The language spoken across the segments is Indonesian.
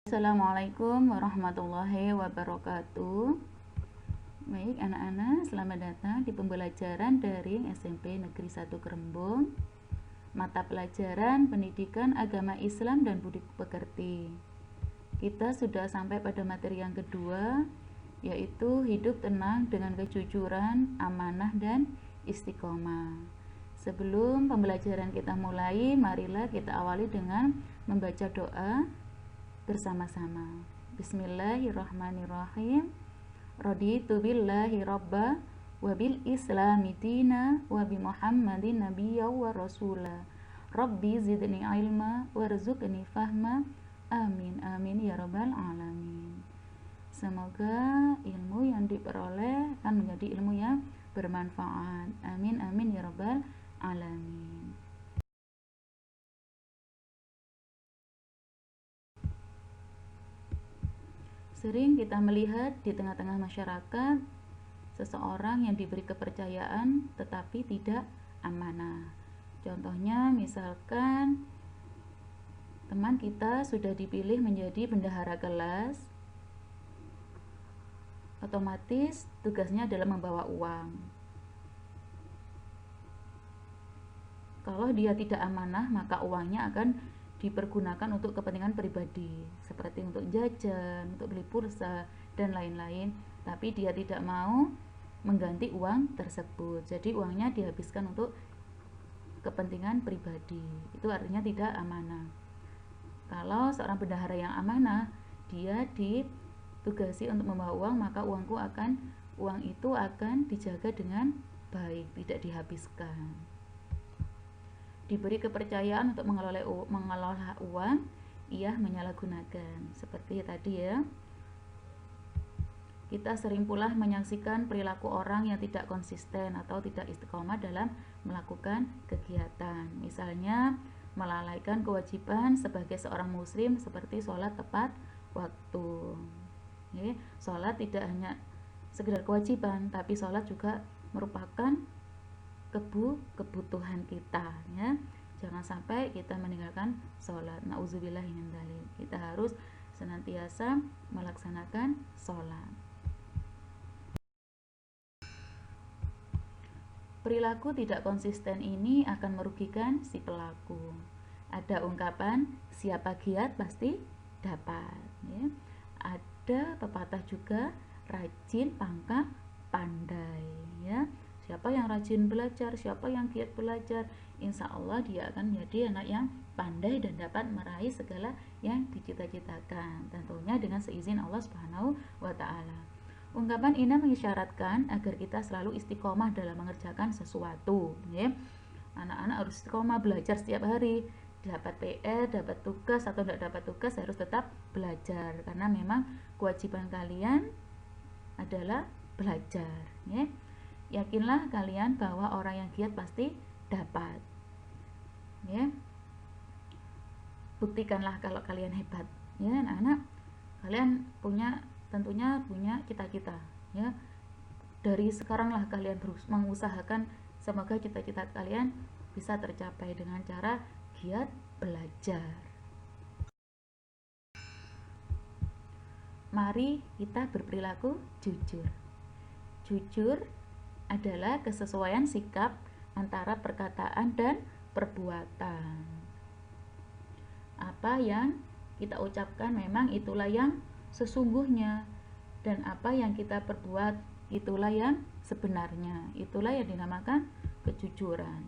Assalamualaikum warahmatullahi wabarakatuh. Baik anak-anak, selamat datang di pembelajaran daring SMP Negeri 1 Kerembung, mata pelajaran Pendidikan Agama Islam dan Budi Pekerti. Kita sudah sampai pada materi yang kedua, yaitu hidup tenang dengan kejujuran, amanah, dan istiqomah. Sebelum pembelajaran kita mulai, marilah kita awali dengan membaca doa bersama-sama. Bismillahirrahmanirrahim. Raditu billahi robba wa bil islami dina wa bi Muhammadin nabiyya wa rasula. Rabbi zidni ilma warzuqni fahma. Amin amin ya rabbal alamin. Semoga ilmu yang diperoleh akan menjadi ilmu yang bermanfaat. Amin amin ya rabbal alamin. Sering kita melihat di tengah-tengah masyarakat seseorang yang diberi kepercayaan tetapi tidak amanah. Contohnya misalkan teman kita sudah dipilih menjadi bendahara kelas, otomatis tugasnya adalah membawa uang. Kalau dia tidak amanah, maka uangnya akan dipergunakan untuk kepentingan pribadi, seperti untuk jajan, untuk beli pulsa, dan lain-lain. Tapi dia tidak mau mengganti uang tersebut, jadi uangnya dihabiskan untuk kepentingan pribadi. Itu artinya tidak amanah. Kalau seorang bendahara yang amanah, dia ditugasi untuk membawa uang, maka uang itu akan dijaga dengan baik, tidak dihabiskan. Diberi kepercayaan untuk mengelola uang, ia menyalahgunakan. Seperti tadi ya, kita sering pula menyaksikan perilaku orang yang tidak konsisten atau tidak istiqomah dalam melakukan kegiatan. Misalnya melalaikan kewajiban sebagai seorang muslim seperti sholat tepat waktu. Sholat tidak hanya sekedar kewajiban, tapi sholat juga merupakan kebutuhan kita, ya. Jangan sampai kita meninggalkan sholat. Nauzubillah min dzalik. Kita harus senantiasa melaksanakan sholat. Perilaku tidak konsisten ini akan merugikan si pelaku. Ada ungkapan siapa giat pasti dapat, ya. Ada pepatah juga rajin pangkal pandai, ya. Siapa yang rajin belajar, siapa yang giat belajar, insya Allah dia akan menjadi anak yang pandai dan dapat meraih segala yang dicita-citakan, tentunya dengan seizin Allah Subhanahu wa Ta'ala. Ungkapan ini mengisyaratkan agar kita selalu istiqomah dalam mengerjakan sesuatu, ya. Anak-anak harus istiqomah belajar setiap hari, dapat PR, dapat tugas atau tidak dapat tugas harus tetap belajar, karena memang kewajiban kalian adalah belajar, ya. Yakinlah kalian bahwa orang yang giat pasti dapat, ya. Buktikanlah kalau kalian hebat, ya anak-anak. Kalian tentunya punya cita-cita, ya. Dari sekaranglah kalian terus mengusahakan semoga cita-cita kalian bisa tercapai dengan cara giat belajar. Mari kita berperilaku jujur. Jujur adalah kesesuaian sikap antara perkataan dan perbuatan. Apa yang kita ucapkan memang itulah yang sesungguhnya, dan apa yang kita perbuat itulah yang sebenarnya. Itulah yang dinamakan kejujuran.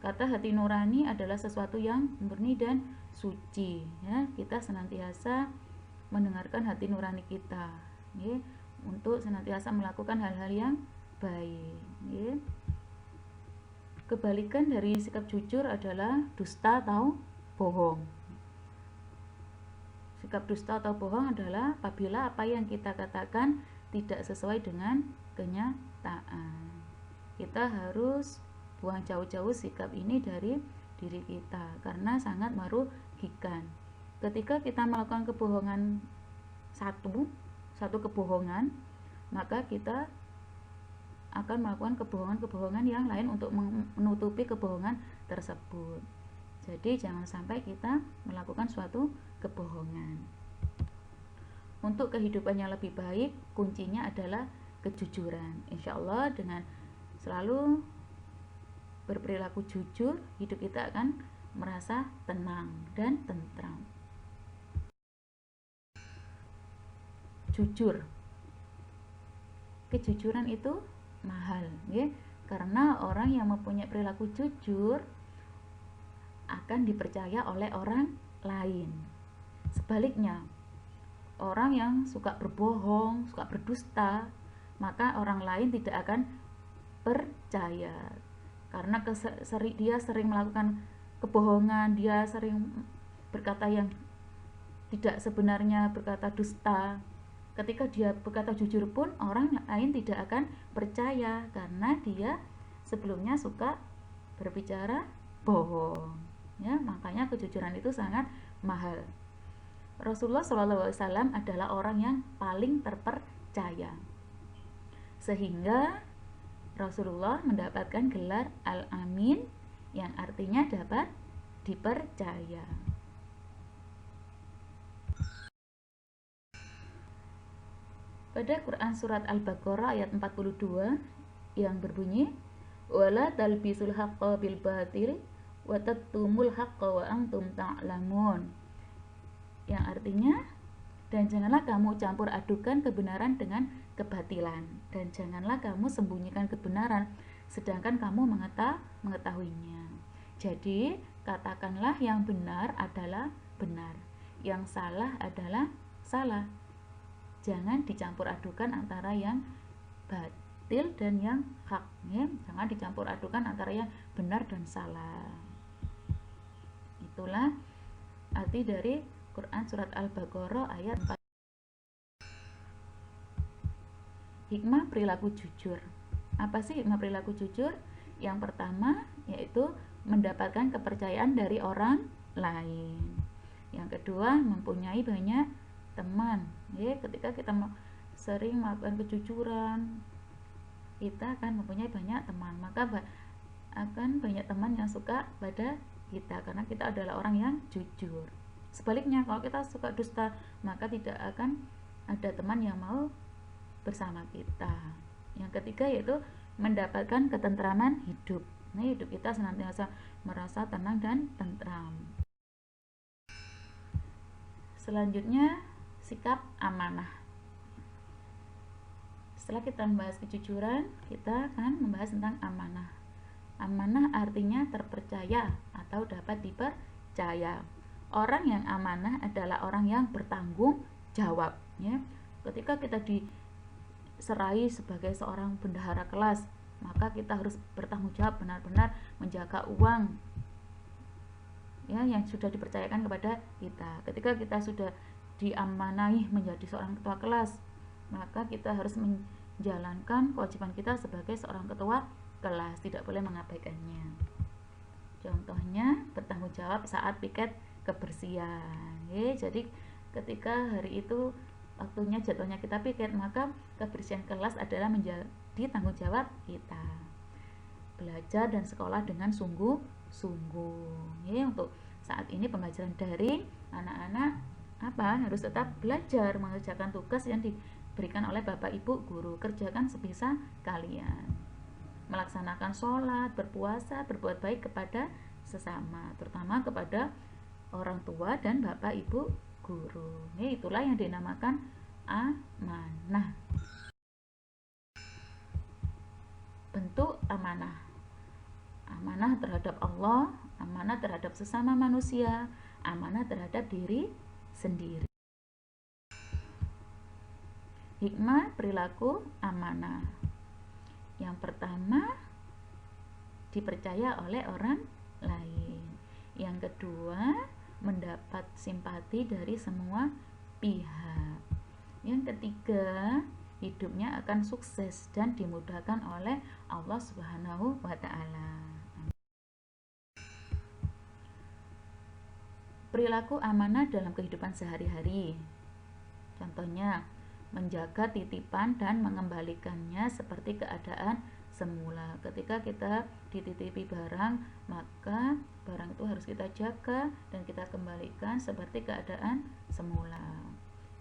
Kata hati nurani adalah sesuatu yang murni dan suci, ya. Kita senantiasa mendengarkan hati nurani kita, ya, untuk senantiasa melakukan hal-hal yang baik, ya. Kebalikan dari sikap jujur adalah dusta atau bohong. Sikap dusta atau bohong adalah apabila apa yang kita katakan tidak sesuai dengan kenyataan. Kita harus buang jauh-jauh sikap ini dari diri kita, karena sangat merugikan. Ketika kita melakukan kebohongan satu kebohongan, maka kita akan melakukan kebohongan-kebohongan yang lain untuk menutupi kebohongan tersebut. Jadi jangan sampai kita melakukan suatu kebohongan. untuk kehidupan yang lebih baik, kuncinya adalah kejujuran. Insya Allah dengan selalu berperilaku jujur, hidup kita akan merasa tenang dan tentram. Jujur, kejujuran itu mahal, ya, karena orang yang mempunyai perilaku jujur akan dipercaya oleh orang lain. Sebaliknya, orang yang suka berbohong, suka berdusta, maka orang lain tidak akan percaya, karena dia sering melakukan kebohongan, dia sering berkata yang tidak sebenarnya, berkata dusta. Ketika dia berkata jujur pun orang lain tidak akan percaya, karena dia sebelumnya suka berbicara bohong, ya. Makanya kejujuran itu sangat mahal. Rasulullah SAW adalah orang yang paling terpercaya, sehingga Rasulullah mendapatkan gelar Al-Amin, yang artinya dapat dipercaya. Pada Quran surat Al-Baqarah ayat 42 yang berbunyi, wala talbisul haqqa bil batil wa tattumul haqqa wa antum ta'lamun, yang artinya, dan janganlah kamu campur adukan kebenaran dengan kebatilan, dan janganlah kamu sembunyikan kebenaran sedangkan kamu mengetahuinya. Jadi katakanlah yang benar adalah benar, yang salah adalah salah. Jangan dicampur adukan antara yang batil dan yang hak, ya. Jangan dicampur adukan antara yang benar dan salah. Itulah arti dari Quran surat Al-Baqarah ayat 4. Hikmah perilaku jujur. Apa sih hikmah perilaku jujur? Yang pertama yaitu mendapatkan kepercayaan dari orang lain. Yang kedua, mempunyai banyak teman, ya. Ketika kita sering melakukan kejujuran, kita akan mempunyai banyak teman, maka akan banyak teman yang suka pada kita karena kita adalah orang yang jujur. Sebaliknya, kalau kita suka dusta, maka tidak akan ada teman yang mau bersama kita. Yang ketiga yaitu mendapatkan ketentraman hidup. Nah, hidup kita senantiasa merasa tenang dan tentram. Selanjutnya, sikap amanah. Setelah kita membahas kejujuran, kita akan membahas tentang amanah. Amanah artinya terpercaya atau dapat dipercaya. Orang yang amanah adalah orang yang bertanggung jawab, ya. Ketika kita diserai sebagai seorang bendahara kelas, maka kita harus bertanggung jawab, benar-benar menjaga uang, ya, yang sudah dipercayakan kepada kita. Ketika kita sudah diamanahi menjadi seorang ketua kelas, maka kita harus menjalankan kewajiban kita sebagai seorang ketua kelas, tidak boleh mengabaikannya. Contohnya bertanggung jawab saat piket kebersihan, ya. Jadi ketika hari itu waktunya jadwalnya kita piket, maka kebersihan kelas adalah menjadi tanggung jawab kita. Belajar dan sekolah dengan sungguh-sungguh, ya. Untuk saat ini pembelajaran daring, anak-anak harus tetap belajar, mengerjakan tugas yang diberikan oleh Bapak Ibu guru. Kerjakan sebisa kalian, melaksanakan sholat, berpuasa, berbuat baik kepada sesama, terutama kepada orang tua dan Bapak Ibu guru. Ini itulah yang dinamakan amanah. Bentuk amanah: amanah terhadap Allah, amanah terhadap sesama manusia, amanah terhadap diri sendiri. Hikmah perilaku amanah. Yang pertama, dipercaya oleh orang lain. Yang kedua, mendapat simpati dari semua pihak. Yang ketiga, hidupnya akan sukses dan dimudahkan oleh Allah Subhanahu wa Ta'ala. Perilaku amanah dalam kehidupan sehari-hari. Contohnya, menjaga titipan dan mengembalikannya seperti keadaan semula. Ketika kita dititipi barang, maka barang itu harus kita jaga dan kita kembalikan seperti keadaan semula.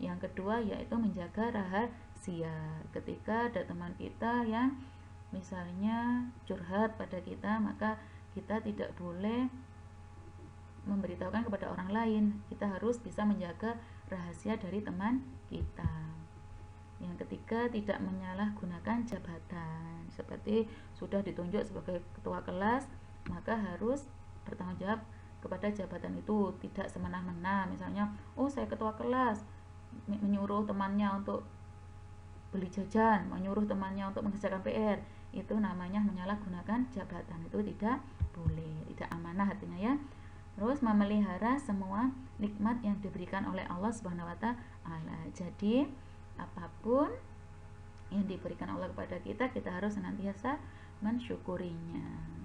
Yang kedua yaitu menjaga rahasia. Ketika ada teman kita yang misalnya curhat pada kita, maka kita tidak boleh memberitahukan kepada orang lain. Kita harus bisa menjaga rahasia dari teman kita. Yang ketiga, tidak menyalahgunakan jabatan. Seperti sudah ditunjuk sebagai ketua kelas, maka harus bertanggung jawab kepada jabatan itu, tidak semena-mena. Misalnya, oh saya ketua kelas, menyuruh temannya untuk beli jajan, menyuruh temannya untuk mengerjakan PR, itu namanya menyalahgunakan jabatan. Itu tidak boleh, tidak amanah artinya ya. Terus memelihara semua nikmat yang diberikan oleh Allah Subhanahu wa taala. Jadi apapun yang diberikan Allah kepada kita, kita harus senantiasa mensyukurinya.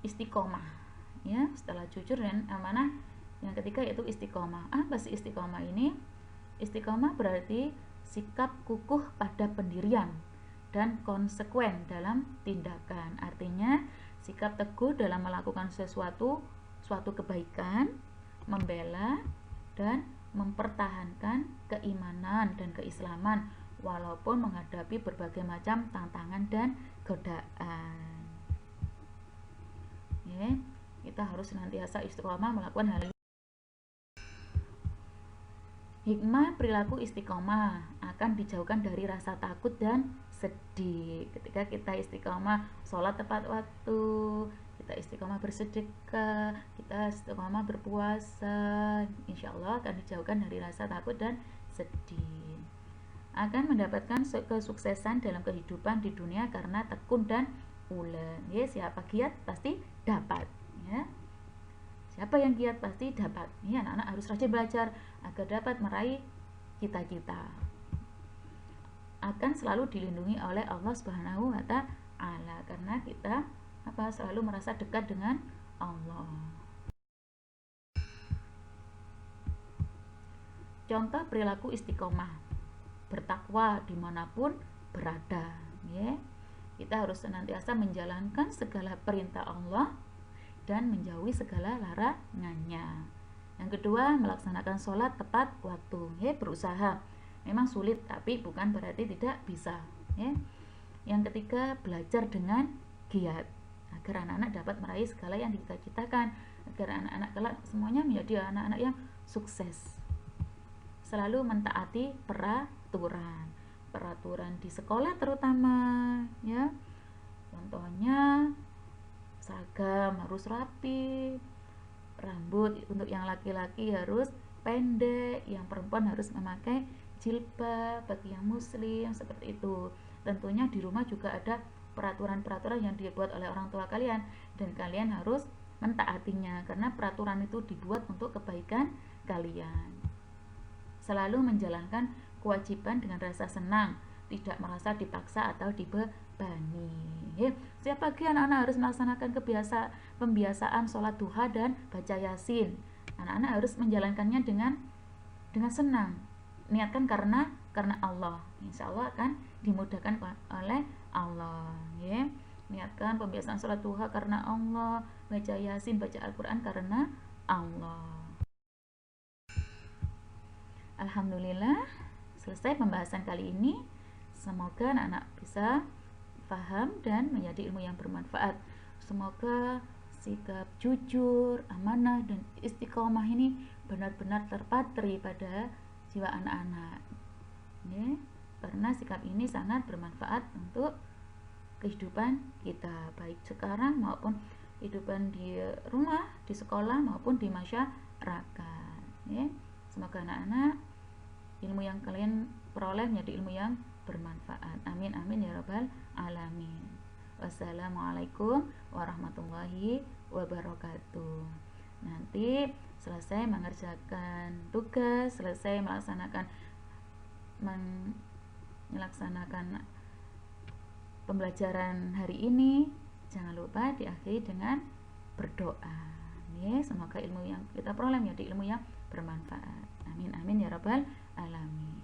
Istiqomah, ya, setelah jujur dan amanah, yang ketiga yaitu istiqomah. Apa sih istiqomah ini? Istiqomah berarti sikap kukuh pada pendirian dan konsekuen dalam tindakan. Artinya sikap teguh dalam melakukan suatu kebaikan, membela dan mempertahankan keimanan dan keislaman walaupun menghadapi berbagai macam tantangan dan godaan. Ya, kita harus senantiasa istiqomah melakukan hal ini. Hikmah perilaku istiqomah akan dijauhkan dari rasa takut dan sedih. Ketika kita istiqomah sholat tepat waktu, kita istiqomah bersedekah, kita istiqomah berpuasa, insya Allah akan dijauhkan dari rasa takut dan sedih. Akan mendapatkan kesuksesan dalam kehidupan di dunia karena tekun dan ulen. Ya, siapa giat pasti dapat. Ya. Siapa yang giat pasti dapat. Ini anak-anak harus rajin belajar agar dapat meraih cita-cita. Akan selalu dilindungi oleh Allah Subhanahu wa taala karena kita selalu merasa dekat dengan Allah. Contoh perilaku istiqomah, bertakwa dimanapun berada. Ya. Kita harus senantiasa menjalankan segala perintah Allah dan menjauhi segala larangannya. Yang kedua, melaksanakan sholat tepat waktu. Ya, berusaha. Memang sulit, tapi bukan berarti tidak bisa. Ya. Yang ketiga, belajar dengan giat agar anak-anak dapat meraih segala yang dicita-citakan, agar anak-anak kelak semuanya menjadi anak-anak yang sukses. Selalu mentaati peraturan di sekolah terutama, ya. Contohnya seragam harus rapi, rambut untuk yang laki-laki harus pendek, yang perempuan harus memakai jilbab bagi yang muslim, seperti itu. Tentunya di rumah juga ada peraturan-peraturan yang dibuat oleh orang tua kalian dan kalian harus mentaatinya karena peraturan itu dibuat untuk kebaikan kalian. Selalu menjalankan kewajiban dengan rasa senang, tidak merasa dipaksa atau dibebani. Setiap pagi anak-anak harus melaksanakan pembiasaan sholat duha dan baca yasin. Anak-anak harus menjalankannya dengan senang. Niatkan karena Allah. Insya Allah akan dimudahkan oleh Allah. Ya. Niatkan pembiasaan sholat duha karena Allah, baca yasin, baca Al-Quran karena Allah. Alhamdulillah, selesai pembahasan kali ini. Semoga anak-anak bisa paham dan menjadi ilmu yang bermanfaat. Semoga sikap jujur, amanah, dan istiqomah ini benar-benar terpatri pada jiwa anak-anak. Ya, karena sikap ini sangat bermanfaat untuk kehidupan kita, baik sekarang maupun kehidupan di rumah, di sekolah maupun di masyarakat. Ya, semoga anak-anak ilmu yang kalian peroleh menjadi ilmu yang bermanfaat. Amin amin ya rabbal alamin. Wassalamualaikum warahmatullahi wabarakatuh. Nanti selesai mengerjakan tugas, selesai melaksanakan pembelajaran hari ini, jangan lupa diakhiri dengan berdoa. Ya, semoga ilmu yang kita peroleh menjadi ilmu yang bermanfaat. Amin amin ya rabbal alamin.